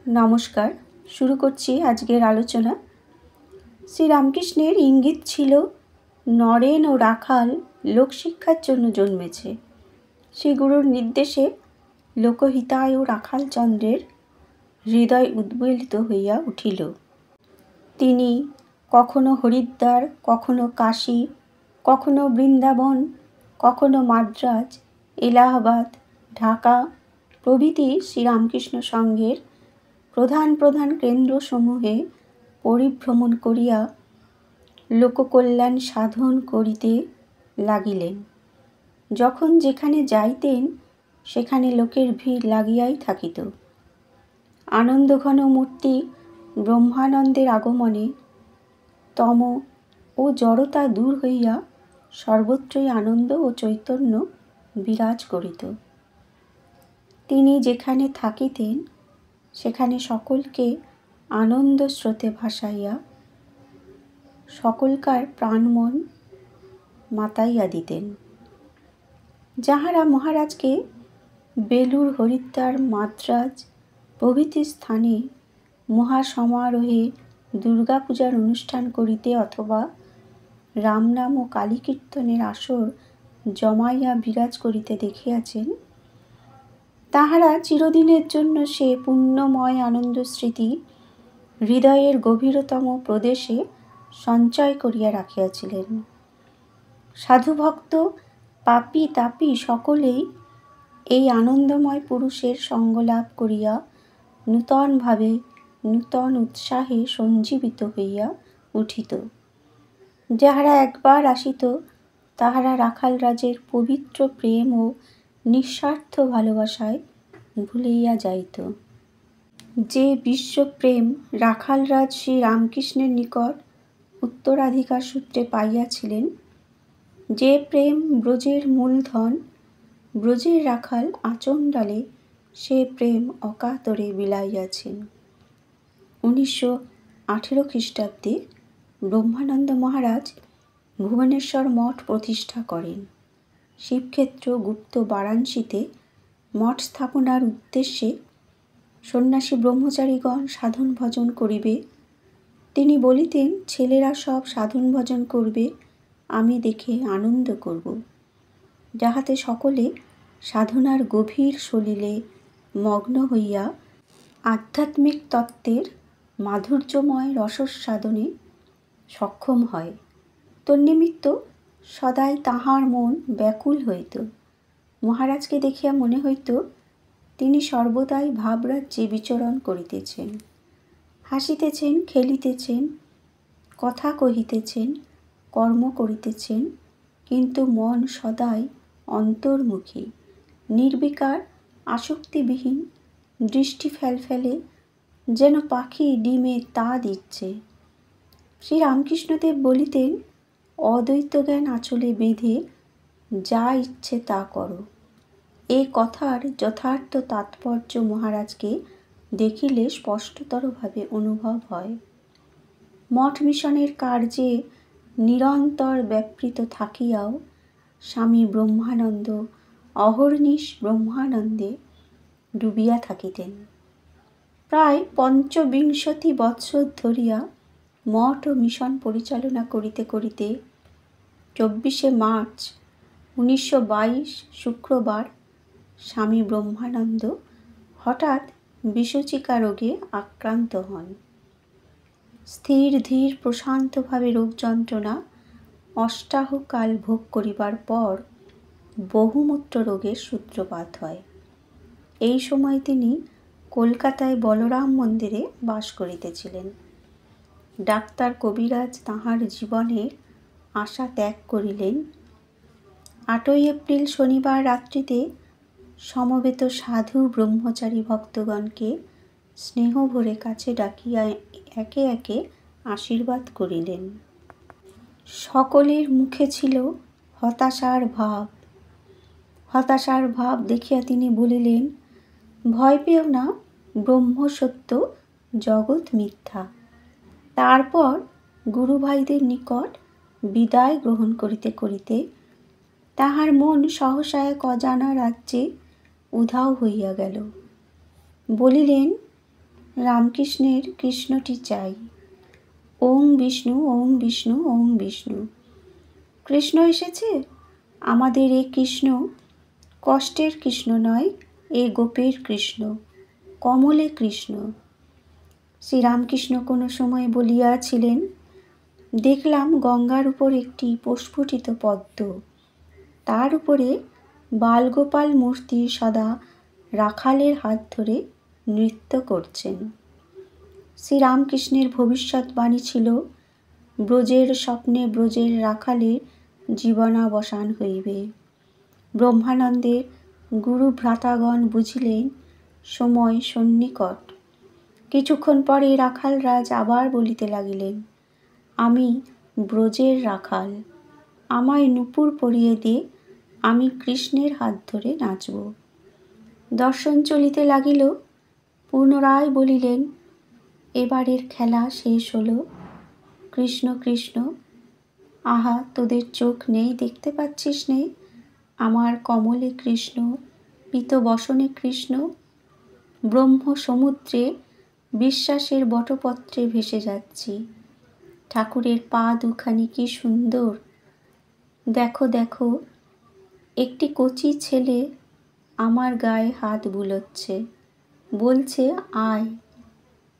নমস্কার, শুরু করছি আজকের আলোচনা। শ্রীরামকৃষ্ণের ইঙ্গিত ছিল নরেন ও রাখাল লোকশিক্ষার জন্য জন্মেছে। শ্রী গুরুর নির্দেশে লোকহিতায় ও রাখালচন্দ্রের হৃদয় উদ্বেলিত হইয়া উঠিল। তিনি কখনো হরিদ্বার, কখনো কাশী, কখনো বৃন্দাবন, কখনো মাদ্রাজ, এলাহাবাদ, ঢাকা প্রভৃতি শ্রীরামকৃষ্ণ সংঘের প্রধান প্রধান কেন্দ্রসমূহে পরিভ্রমণ করিয়া লোককল্যাণ সাধন করিতে লাগিলেন। যখন যেখানে যাইতেন সেখানে লোকের ভিড় লাগিয়াই থাকিত। আনন্দঘন মূর্তি ব্রহ্মানন্দের আগমনে তম ও জড়তা দূর হইয়া সর্বত্রই আনন্দ ও চৈতন্য বিরাজ করিত। তিনি যেখানে থাকিতেন সেখানে সকলকে আনন্দ স্রোতে ভাসাইয়া সকলকার প্রাণমন মাতাইয়া দিতেন। যাহারা মহারাজকে বেলুড়, হরিদ্বার, মাদ্রাজ প্রভৃতি স্থানে মহাসমারোহে দুর্গাপূজার অনুষ্ঠান করিতে অথবা রামনাম ও কালীকীর্তনের আসর জমাইয়া বিরাজ করিতে দেখিয়াছেন, তাহারা চিরদিনের জন্য সে পুণ্যময় আনন্দ স্মৃতি হৃদয়ের গভীরতম প্রদেশে সঞ্চয় করিয়া রাখিয়াছিলেন। সাধুভক্ত, পাপী তাপী সকলেই এই আনন্দময় পুরুষের সঙ্গলাভ করিয়া নূতনভাবে নূতন উৎসাহে সঞ্জীবিত হইয়া উঠিত। যাহারা একবার আসিত তাহারা রাখালরাজের পবিত্র প্রেম ও নিঃস্বার্থ ভালোবাসায় ভুলিয়া যাইত। যে বিশ্বপ্রেম রাখালরাজ শ্রী রামকৃষ্ণের নিকট উত্তরাধিকার সূত্রে পাইয়াছিলেন, যে প্রেম ব্রজের মূলধন, ব্রজের রাখাল আচণ্ডালে সে প্রেম অকাতরে বিলাইয়াছেন। 1918 খ্রিস্টাব্দে ব্রহ্মানন্দ মহারাজ ভুবনেশ্বর মঠ প্রতিষ্ঠা করেন। শিবক্ষেত্র গুপ্ত বারাণসীতে মঠ স্থাপনার উদ্দেশ্যে সন্ন্যাসী ব্রহ্মচারীগণ সাধন ভজন করিবে। তিনি বলিতেন, ছেলেরা সব সাধন ভজন করবে, আমি দেখে আনন্দ করব, যাহাতে সকলে সাধনার গভীর সলিলে মগ্ন হইয়া আধ্যাত্মিক তত্ত্বের মাধুর্যময় রসস্বাদনে সক্ষম হয়। তন্নিমিত্ত সদাই তাঁহার মন ব্যাকুল হইত। মহারাজকে দেখিয়া মনে হইত তিনি সর্বদাই ভাবরাজ্যে বিচরণ করিতেছেন, হাসিতেছেন, খেলিতেছেন, কথা কহিতেছেন, কর্ম করিতেছেন, কিন্তু মন সদাই অন্তর্মুখী, নির্বিকার, আসক্তিবিহীন, দৃষ্টি ফেলফেলে, যেন পাখি ডিমে তা দিচ্ছে। শ্রীরামকৃষ্ণদেব বলিতেন, অদ্বৈত জ্ঞান আঁচলে বেঁধে যা ইচ্ছে তা করো। এ কথার যথার্থ তাৎপর্য মহারাজকে দেখিলে স্পষ্টতরভাবে অনুভব হয়। মঠ মিশনের কার্যে নিরন্তর ব্যাপৃত থাকিয়াও স্বামী ব্রহ্মানন্দ অহর্নিশ ব্রহ্মানন্দে ডুবিয়া থাকিতেন। প্রায় 25 বৎসর ধরিয়া মঠ ও মিশন পরিচালনা করিতে করিতে 24 মার্চ 1922 শুক্রবার স্বামী ব্রহ্মানন্দ হঠাৎ বিসূচিকা রোগে আক্রান্ত হন। স্থির ধীর প্রশান্তভাবে রোগ যন্ত্রণা অষ্টাহকাল ভোগ করিবার পর বহুমূত্র রোগের সূত্রপাত হয়। এই সময় তিনি কলকাতায় বলরাম মন্দিরে বাস করিতেছিলেন। ডাক্তার কবিরাজ তাঁহার জীবনের আশা ত্যাগ করিলেন। 8 এপ্রিল শনিবার রাত্রিতে সমবেত সাধু ব্রহ্মচারী ভক্তগণকে স্নেহ ভরে কাছে ডাকিয়া একে একে আশীর্বাদ করিলেন। সকলের মুখে ছিল হতাশার ভাব। হতাশার ভাব দেখিয়া তিনি বলিলেন, ভয় পেও না, ব্রহ্ম সত্য, জগৎ মিথ্যা। তারপর গুরুভাইদের নিকট বিদায় গ্রহণ করিতে করিতে তাহার মন সহসা এক অজানা রাজ্যে উধাও হইয়া গেল। বলিলেন, রামকৃষ্ণের কৃষ্ণটি চাই। ওং বিষ্ণু, ওং বিষ্ণু, ওং বিষ্ণু। কৃষ্ণ এসেছে। আমাদের এ কৃষ্ণ কষ্টের কৃষ্ণ নয়, এ গোপের কৃষ্ণ, কমলে কৃষ্ণ। শ্রীরামকৃষ্ণ কোনো সময় বলিয়াছিলেন, দেখলাম গঙ্গার উপর একটি প্রস্ফুটিত পদ্ম, তার উপরে বালগোপাল মূর্তি সদা রাখালের হাত ধরে নৃত্য করছেন। শ্রীরামকৃষ্ণের ভবিষ্যৎবাণী ছিল, ব্রজের স্বপ্নে ব্রজের রাখালের জীবনাবসান হইবে। ব্রহ্মানন্দের গুরু ভ্রাতাগণ বুঝিলেন সময় সন্নিকট। কিছুক্ষণ পরে রাখাল রাজ আবার বলিতে লাগিলেন, আমি ব্রজের রাখাল, আমায় নূপুর পরিয়ে দে, আমি কৃষ্ণের হাত ধরে নাচব। দর্শন চলিতে লাগিল। পুনরায় বলিলেন, এবারের খেলা শেষ হলো। কৃষ্ণ কৃষ্ণ, আহা তোদের চোখ নেই, দেখতে পাচ্ছিস নে, আমার কমলে কৃষ্ণ, পীতবসনে কৃষ্ণ। ব্রহ্ম সমুদ্রে বিশ্বাসের বটপত্রে ভেসে যাচ্ছি। ঠাকুরের পা দুখানি কি সুন্দর। দেখো দেখো, একটি কচি ছেলে আমার গায়ে হাত বুলোচ্ছে, বলছে আয়।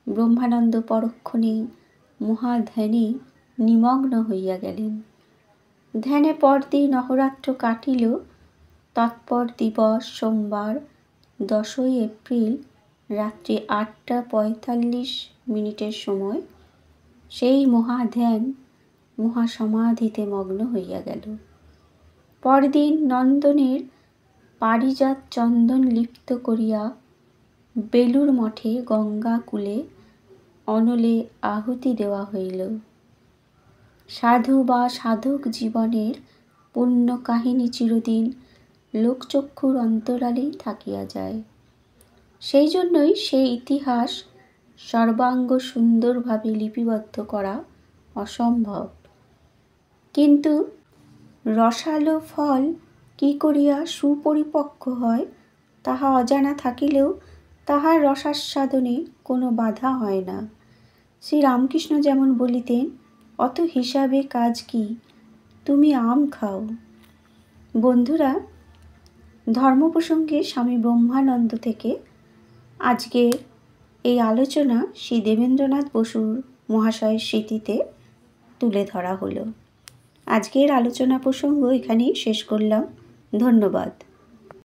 ব্রহ্মানন্দ পরক্ষণেই মহাধ্যানে নিমগ্ন হইয়া গেলেন। ধ্যানে পরদিন অহরাত্র কাটিল। তৎপর দিবস সোমবার 10ই এপ্রিল রাত্রি 8:45 সময় সেই মহাধ্যান মহাসমাধিতে মগ্ন হইয়া গেল। পরদিন নন্দনের পারিজাত চন্দন লিপ্ত করিয়া বেলুর মঠে গঙ্গা কূলে অনলে আহুতি দেওয়া হইল। সাধু বা সাধক জীবনের পুণ্য কাহিনী চিরদিন লোকচক্ষুর অন্তরালেই থাকিয়া যায়। সেই জন্যই সেই ইতিহাস সর্বাঙ্গ সুন্দরভাবে লিপিবদ্ধ করা অসম্ভব। কিন্তু রসালো ফল কি করিয়া সুপরিপক্ব হয় তাহা অজানা থাকিলেও তাহার রসাস্বাদনে কোনো বাধা হয় না। শ্রীরামকৃষ্ণ যেমন বলিতেন, অত হিসাবে কাজ কি, তুমি আম খাও। বন্ধুরা, ধর্ম প্রসঙ্গে স্বামী ব্রহ্মানন্দ থেকে আজকের এই আলোচনা শ্রী দেবেন্দ্রনাথ বসুর মহাশয়ের স্মৃতিতে তুলে ধরা হলো। আজকের আলোচনা প্রসঙ্গ এখানেই শেষ করলাম। ধন্যবাদ।